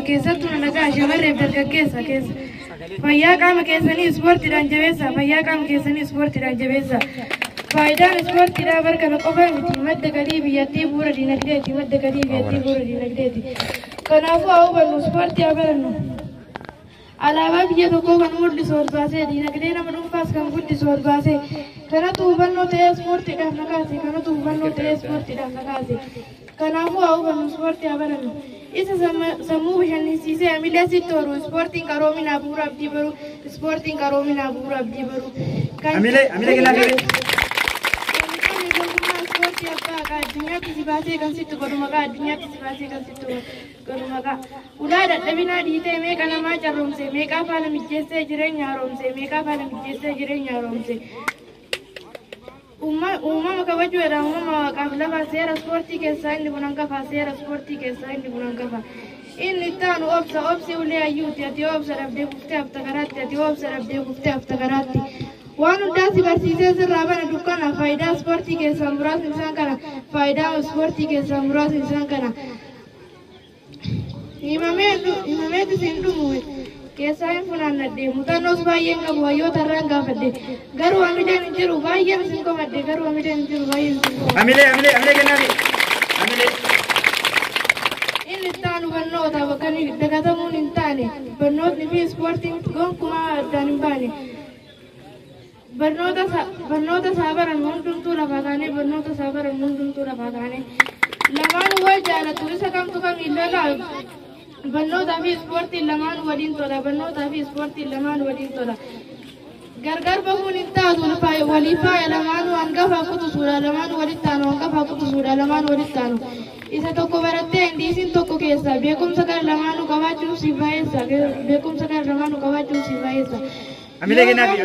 keessattuu nagaa shamarreef dargaggeessa keessa fayyaa qaama keessanii ispoortiidhaan jabeessa fayyaa qaama keessanii ispoortiidhaan jabeessa faayidaan ispoortiidhaa barkana qofa miti madda galii biyyattii bu'uura dinagdeeti madda galii biyyattii bu'uura dinagdeeti kanaafuu haa hubannu ispoortii haa barannu alaabaa biyya tokkoo kan mul'isu ol baasee dinagdee nama dhuunfaas kan guddisu ol baasee kanatu hubannoo ta'ee ispoortiidhaaf na kaase kanatu hubannoo ta'ee ispoortiidhaaf na kaase kanaafuu haa hubannu ispoortii haa barannu isa sammuu bashannansiisee amilee sitti horu ispoortiin qaroominaa bu'uura abdii baru ispoortiin qaroominaa bu'uura abdii baru amilee kennaa ispoortii abbaa kaa addunyaatti si baasee kan sitti godhu maqaa addunyaatti si baasee kan sitti godhu maqaa ulaa dadhabinaa dhiitee meeqa namaa carroomse meeqaa faana mijjeessee jireenya haroomse meeqaa faana mijjeessee jireenya haroomse uumama kabajuudha uumama waaqaaf lafa seera ispoortii keessaa inni kun hangafa seera ispoortii keessaa inni kun hangafa inni ittaanu obsi ulee ayyuuti ati obsa dhabdee kuftee hafta karaatti ati obsa dhabdee kuftee hafta karaatti waan hundaa si barsiisee sirraa bana dukkana faayidaa ispoortii keessaa muraasni isaan kana faayidaa ispoortii keessaa muraasni isaan kana himameetu siin dhumu keessaa hin funaannadde muuxannoos baay'een qabu hayyoota irraan gaafadde garuu amileen hin jiru baay'een isin komadde garuu amileen hin jiru baay'een isin komadde amilee kennaafi amilee inni ittaanu barnoota bakka dagatamuun hin taane barnootni fi ispoortiin gonkumaa addaan hin baane barnoota isaa baran hundumtuu lafaa kaanee barnoota isaa baran hundumtuu lafaa kaanee lamaan wal jaalatu isa kamtu kamiin lolaa barnootaa fi ispoortiin lamaan waliin tola barnootaa fi ispoortiin lamaan waliin tola gargar bahuun hin taatu walii faaya lamaanuu hangafa kutusuudha lamaan walitti taanu hangafa kutusuudha lamaan walitti taanu isa tokko barattee hindiisiin tokko keessa beekumsa kan lamaanuu qabaachuun si baay'eessa beekumsa kan lamaanuu qabaachuun si baay'eessa amilee kennaafi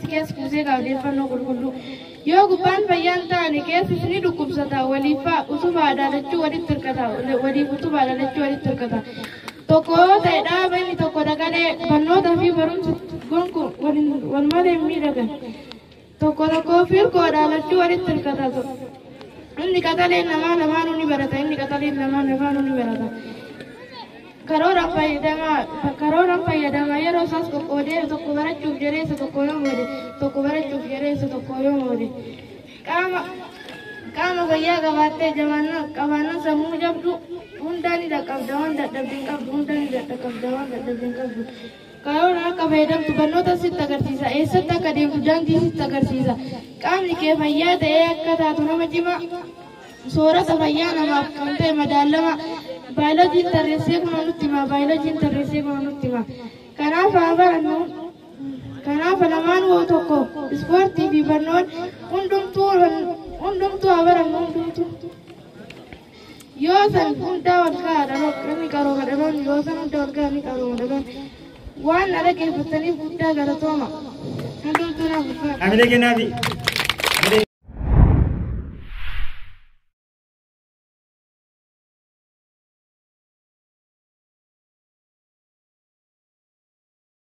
keessi kuusee kaa odeeffannoo qulqulluu yoo gubbaan fayyaan taane keessi ni dhukkubsata waliifaa utubaa dhaalachuu walitti hirkata waliif utubaa dhaalachuu walitti hirkata tokko yoo ta'e dhaaba inni tokko dagalee barnootaa fi barumsa gonku wal malee miidhagan tokko fi hirkoo dhaalachuu walitti hirkata inni qaxaleen namaa lamaanuu ni barata inni qaxaleen namaa lamaanuu ni barata karooraan fayyadamaa yeroo isaas qoqqoodee tokko barachuuf jedheessa tokko yoo moode tokko barachuuf jedheessa tokko yoo moode qaama fayyaa qabaattee qabaannaan sammuu jabdu hundaan ni dhaqqabda waan dadhabde hin qabdu hundaan ni dhaqqabda waan dadhabde hin qabdu karooraan akka fayyadamtu barnoota sitti agarsiisa eessatti akka deemtu daandii sitti agarsiisa qaamni kee fayyaa ta'ee akka taatu nama cimaa soorata fayyaa namaaf kan ta'e madaalama baayoloojiin tarreessee kuma nutti hima baayoloojiin tarreessee kuma nutti hima kanaaf haa barannu kanaaf lamaan woo tokko ispoortii fi barnoonni hundumtuu haa barannu hundumtuu yoo san hundaa wal gahaa dhaloonni qarooma dhaloonni yoo san hundaa wal gahaa ni qarooma dhaloonni waan na dhaggeeffataniif guddaa galatooma hundumtuu naaf ulfaata.